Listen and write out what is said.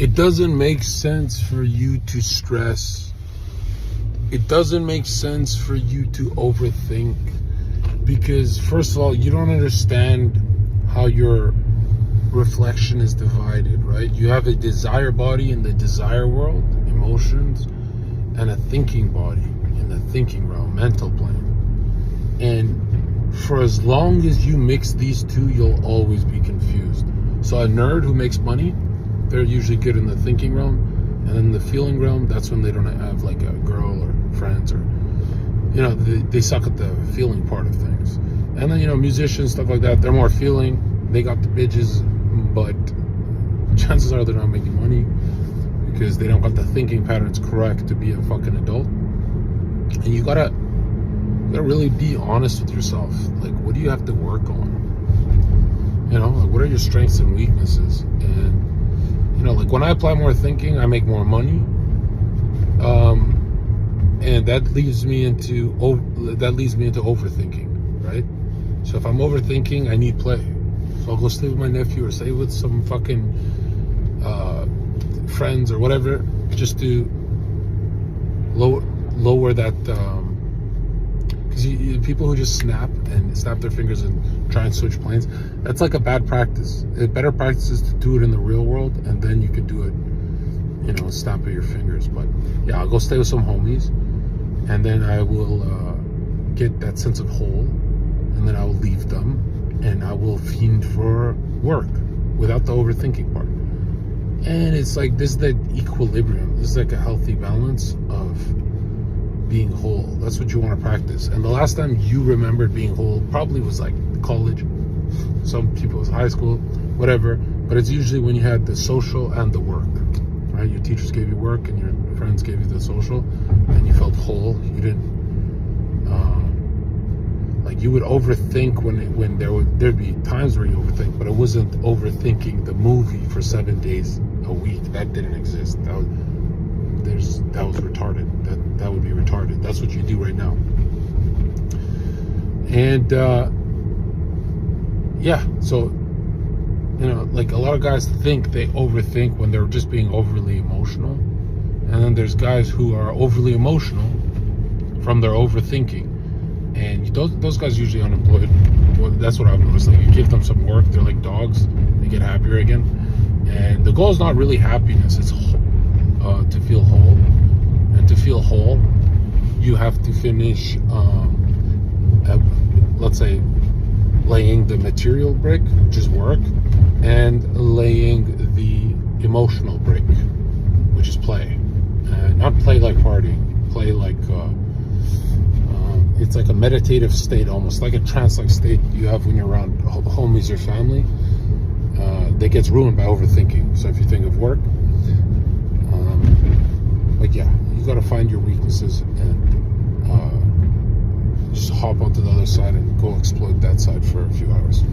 It doesn't make sense for you to stress. It doesn't make sense for you to overthink, because first of all, you don't understand how your reflection is divided, right? You have a desire body in the desire world, emotions, and a thinking body in the thinking realm, mental plane. And for as long as you mix these two, you'll always be confused. So a nerd who makes money, they're usually good in the thinking realm, and in the feeling realm, that's when they don't have like a girl or friends, or they suck at the feeling part of things. And then musicians, stuff like that, they're more feeling, they got the bitches, but chances are they're not making money because they don't got the thinking patterns correct to be a fucking adult. And you gotta really be honest with yourself. Like, what do you have to work on? Like, what are your strengths and weaknesses? And like, when I apply more thinking, I make more money. And that leads me into overthinking, right? So if I'm overthinking, I need play. So I'll go stay with my nephew or stay with some fucking friends or whatever, just to lower that. Because people who just snap their fingers and try and switch planes, that's like a bad practice. A better practice is to do it in the real world, and then you could do it, snap of your fingers. But yeah, I'll go stay with some homies, and then I will get that sense of whole, and then I will leave them, and I will fiend for work without the overthinking part. And it's like, this is the equilibrium. This is like a healthy balance of being whole. That's what you want to practice. And the last time you remembered being whole probably was like college. Some people it was high school, whatever. But it's usually when you had the social and the work, right? Your teachers gave you work and your friends gave you the social, and you felt whole. You didn't you would overthink when there'd be times where you overthink, but it wasn't overthinking the movie for 7 days a week. That didn't exist. That was retarded. That would be retarded. That's what you do right now. And so like, a lot of guys think they overthink when they're just being overly emotional, and then there's guys who are overly emotional from their overthinking, and those guys are usually unemployed. Well, that's what I've noticed. Like, you give them some work, they're like dogs, they get happier again. And the goal is not really happiness, it's to feel whole. And to feel whole, you have to finish, let's say, laying the material brick, which is work, and laying the emotional brick, which is play. Not play like partying, play like it's like a meditative state, almost like a trance-like state you have when you're around homies or family, that gets ruined by overthinking. So if you think of work, you got to find your weaknesses and just hop onto the other side and go exploit that side for a few hours.